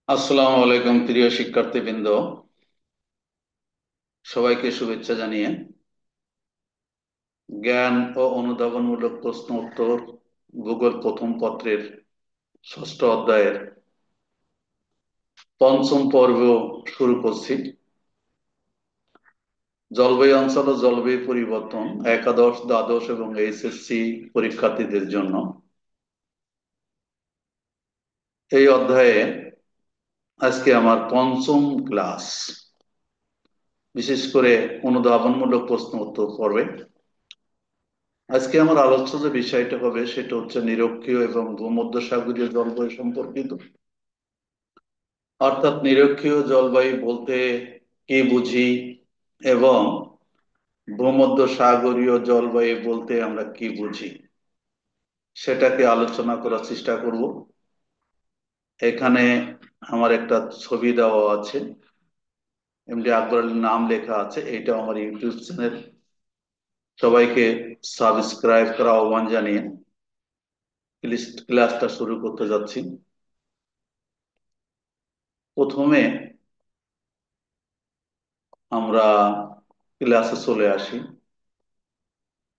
আসসালামু আলাইকুম প্রিয় শিক্ষার্থীবৃন্দ, সবাইকে শুভেচ্ছা জানিয়ে জ্ঞান ও অনুধাবনমূলক প্রশ্ন উত্তর ভূগোল প্রথম পত্রের ষষ্ঠ অধ্যায়ের পঞ্চম পর্ব শুরু করছি। জলবায়ু অঞ্চল ও জলবায়ু পরিবর্তন একাদশ, দ্বাদশ এবং এইচএসসি পরীক্ষার্থীদের জন্য। এই অধ্যায়ে আজকে আমার পঞ্চম ক্লাস, বিশেষ করে অনুধাবনমূলক প্রশ্ন উত্তর পর্বে। আজকে আমার আলোচ্য যে বিষয়টা হবে সেটা হচ্ছে নিরক্ষীয় এবং ভূমধ্যসাগরীয় জলবায়ু সম্পর্কিত। অর্থাৎ নিরক্ষীয় জলবায়ু বলতে কি বুঝি এবং ভূমধ্যসাগরীয় জলবায়ু বলতে আমরা কি বুঝি সেটাকে আলোচনা করার চেষ্টা করব। এখানে আমার একটা ছবি দেওয়া আছে, এমডি আকবর আলীর নাম লেখা আছে। এটা আমার ইউটিউব চ্যানেল। সবাইকে সাবস্ক্রাইব করা আহ্বান জানিয়ে ক্লাসটা শুরু করতে যাচ্ছি। প্রথমে আমরা ক্লাসে চলে আসি।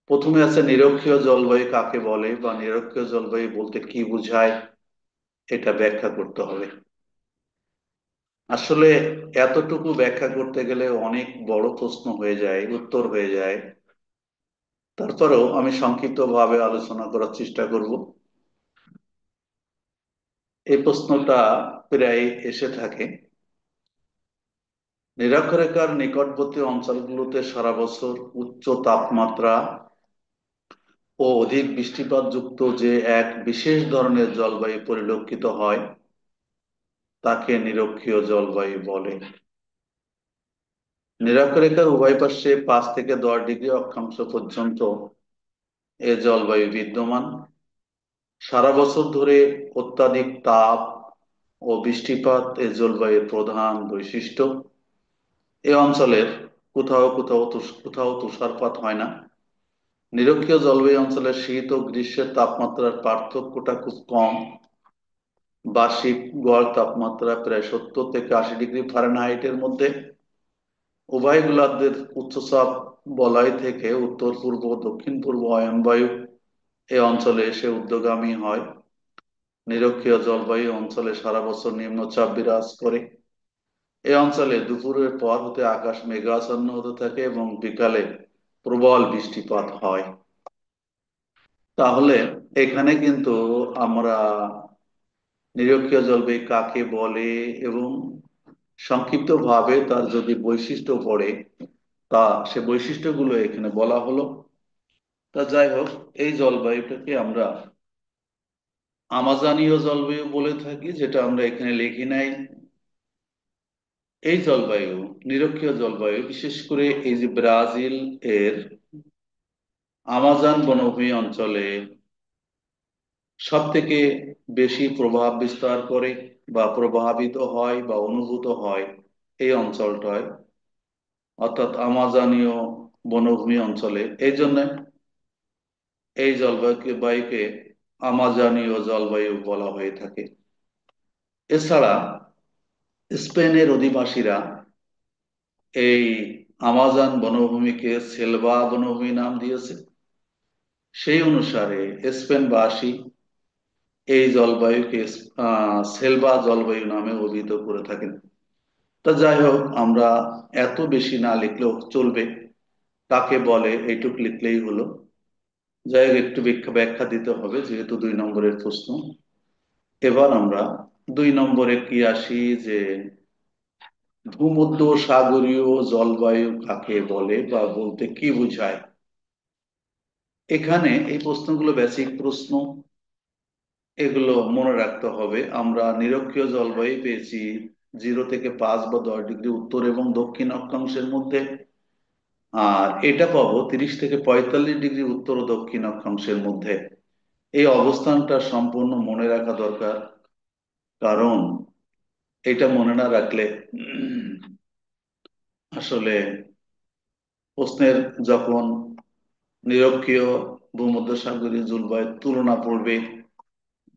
প্রথমে আছে নিরক্ষীয় জলবায়ু কাকে বলে বা নিরক্ষীয় জলবায়ু বলতে কি বোঝায়, এটা ব্যাখ্যা করতে হবে। আসলে এতটুকু ব্যাখ্যা করতে গেলে অনেক বড় প্রশ্ন হয়ে যায়, উত্তর হয়ে যায়। তারপরেও আমি সংক্ষিপ্তভাবে আলোচনা করার চেষ্টা করব। এই প্রশ্নটা প্রায় এসে থাকে, নিরক্ষরেখার নিকটবর্তী অঞ্চলগুলোতে সারা বছর উচ্চ তাপমাত্রা ও অধিক বৃষ্টিপাত যুক্ত যে এক বিশেষ ধরনের জলবায়ু পরিলক্ষিত হয় তাকে নিরক্ষীয় জলবায়ু বলে। নিরক্ষরেখার উভয় পার্শ্বে 5 থেকে 10 ডিগ্রি অক্ষাংশ পর্যন্ত এ জলবায়ু বিদ্যমান। সারা বছর ধরে অত্যাধিক তাপ ও বৃষ্টিপাত এ জলবায়ুর প্রধান বৈশিষ্ট্য। এ অঞ্চলের কোথাও তুষারপাত হয় না। নিরক্ষীয় জলবায়ু অঞ্চলের শীত ও গ্রীষ্মের তাপমাত্রার পার্থক্যটা খুব কম। বার্ষিক গড় তাপমাত্রা প্রায় 70 থেকে 80 ডিগ্রি ফারেনহাইটের মধ্যে। উভয় গোলার্ধের উচ্চচাপ বলয় থেকে উত্তর পূর্ব ও দক্ষিণ পূর্ব অয়নবায়ু এ অঞ্চলে এসে ঊর্ধ্বগামী হয়। নিরক্ষীয় জলবায়ু অঞ্চলে সারা বছর নিম্নচাপ বিরাজ করে। এই অঞ্চলে দুপুরের পর হতে আকাশ মেঘাচ্ছন্ন হতে থাকে এবং বিকালে প্রবল বৃষ্টিপাত হয়। তাহলে এখানে কিন্তু আমরা নিরক্ষীয় জলবায়ু কাকে বলে এবং সংক্ষিপ্তভাবে তার যদি বৈশিষ্ট্য পড়ে তা সে বৈশিষ্ট্যগুলো এখানে বলা হলো। তা যাই হোক, এই জলবায়ুটাকে আমরা আমাজনীয় জলবায়ু বলে থাকি, যেটা আমরা এখানে লিখি নাই। এই জলবায়ু, নিরক্ষীয় জলবায়ু, বিশেষ করে এই যে ব্রাজিল এর আমাজন বনভূমি অঞ্চলে সব থেকে বেশি প্রভাব বিস্তার করে বা প্রভাবিত হয় বা অনুভূত হয় এই অঞ্চলটায়, অর্থাৎ আমাজনীয় বনভূমি অঞ্চলে। এই জন্য এই জলবায়ুকে বায়ুকে আমাজনীয় জলবায়ু বলা হয়ে থাকে। এছাড়া স্পেনের অধিবাসীরা এই আমাজন বনভূমিকে সেলভা বনভূমি নাম দিয়েছে। সেই অনুসারে স্পেনবাসী এই জলবায়ুকে সেলভা জলবায়ু নামে অভিহিত করে থাকেন। তা যাই হোক, আমরা এত বেশি না লিখলেও চলবে, কাকে বলে এইটুক লিখলেই হলো। যাই হোক, একটু ব্যাখ্যা ব্যাখ্যা দিতে হবে যেহেতু 2 নম্বরের প্রশ্ন। এবার আমরা 2 নম্বরে কি আসি, যে ভূমধ্য সাগরীয় জলবায়ু কাকে বলে বা বলতে কি বোঝায়। এখানে এই প্রশ্নগুলো বেসিক প্রশ্ন, এগুলো মনে রাখতে হবে। আমরা নিরক্ষীয় জলবায়ু পেয়েছি 0 থেকে 5 বা 10 ডিগ্রি উত্তর এবং দক্ষিণ অক্ষাংশের মধ্যে, আর এটা পাবো 30 থেকে 45 ডিগ্রি উত্তর ও দক্ষিণ অক্ষাংশের মধ্যে। এই অবস্থানটা সম্পূর্ণ মনে রাখা দরকার, কারণ এটা মনে না রাখলে আসলে প্রশ্নের যখন নিরক্ষীয় ভূমধ্যসাগরীয় জলবায়ুর তুলনা পড়বে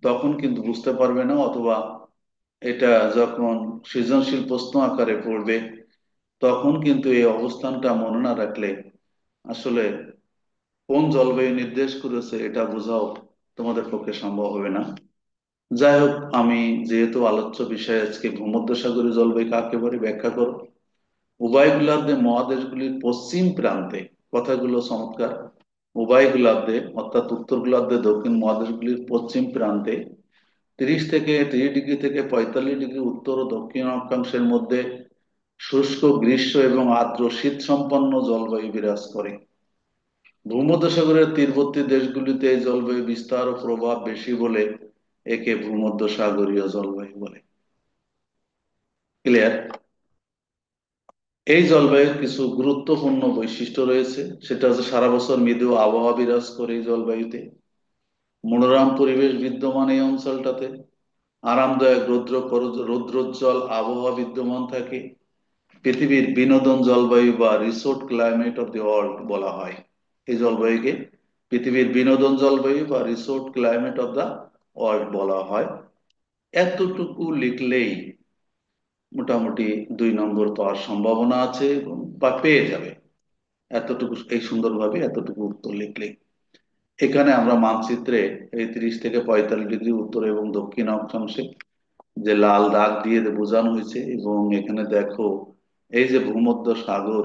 তখন কিন্তু বুঝতে পারবে না, অথবা এটা যখন সৃজনশীল প্রশ্ন আকারে পড়বে, তখন কিন্তু এই অবস্থানটা মনে না রাখলে আসলে কোন জলবায়ু নির্দেশ করেছে এটা বোঝাও তোমাদের পক্ষে সম্ভব হবে না। যাই হোক, আমি যেহেতু আলোচ্য বিষয় আজকে ভূমধ্যসাগরীয় জলবায়ু কাকে বলে ব্যাখ্যা করো। উভয় গোলার্ধে মহাদেশগুলির পশ্চিম প্রান্তে, কথাগুলো চমৎকার, উভয় গোলার্ধে অর্থাৎ উত্তর গোলার্ধে দক্ষিণ মহাদেশগুলির পশ্চিম প্রান্তে 30 ডিগ্রি থেকে 45 ডিগ্রি উত্তর ও দক্ষিণ অক্ষাংশের মধ্যে শুষ্ক গ্রীষ্ম এবং আর্দ্র শীত সম্পন্ন জলবায়ু বিরাজ করে। ভূমধ্যসাগরের তীরবর্তী দেশগুলিতে এই জলবায়ু বিস্তার ও প্রভাব বেশি বলে একে ভূমধ্যসাগরীয় জলবায়ু বলে। ক্লিয়ার? এই জলবায়ুর কিছু গুরুত্বপূর্ণ বৈশিষ্ট্য রয়েছে, সেটা হচ্ছে সারা বছর মৃদু আবহাওয়া বিরাজ করে এই জলবায়ুতে, মনোরম পরিবেশ বিদ্যমান এই অঞ্চলটাতে, আরামদায়ক রৌদ্রোজ্জ্বল আবহাওয়া বিদ্যমান থাকে, পৃথিবীর বিনোদন জলবায়ু বা resort climate of the world বলা হয়। এই জলবায়ুকে পৃথিবীর বিনোদন জলবায়ু বা resort climate of the world বলা হয়। এতটুকু লিখলেই মোটামুটি 2 নম্বর পাওয়ার সম্ভাবনা আছে এবং বা পেয়ে যাবে। এতটুকু এই সুন্দরভাবে এতটুকু উত্তর লিখলেই। এখানে আমরা মানচিত্রে এই 30 থেকে 45 ডিগ্রি উত্তর এবং দক্ষিণ অক্ষাংশে যে লাল দাগ দিয়ে বোঝানো হয়েছে, এবং এখানে দেখো এই যে ভূমধ্য সাগর,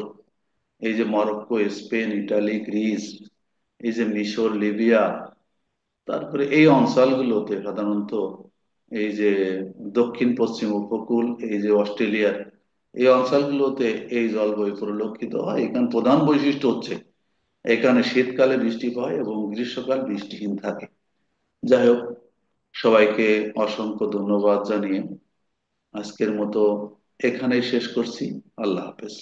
এই যে মরক্কো, স্পেন, ইটালি, গ্রিস, এই যে মিশর, লিবিয়া, তারপরে এই অঞ্চলগুলোতে সাধারণত এই যে দক্ষিণ পশ্চিম উপকূল, এই যে অস্ট্রেলিয়ার এই অঞ্চলগুলোতে এই জলবায়ু পরিলক্ষিত হয়। এখানে প্রধান বৈশিষ্ট্য হচ্ছে এখানে শীতকালে বৃষ্টি হয় এবং গ্রীষ্মকাল বৃষ্টিহীন থাকে। যাই হোক, সবাইকে অসংখ্য ধন্যবাদ জানিয়ে আজকের মতো এখানেই শেষ করছি। আল্লাহ হাফেজ।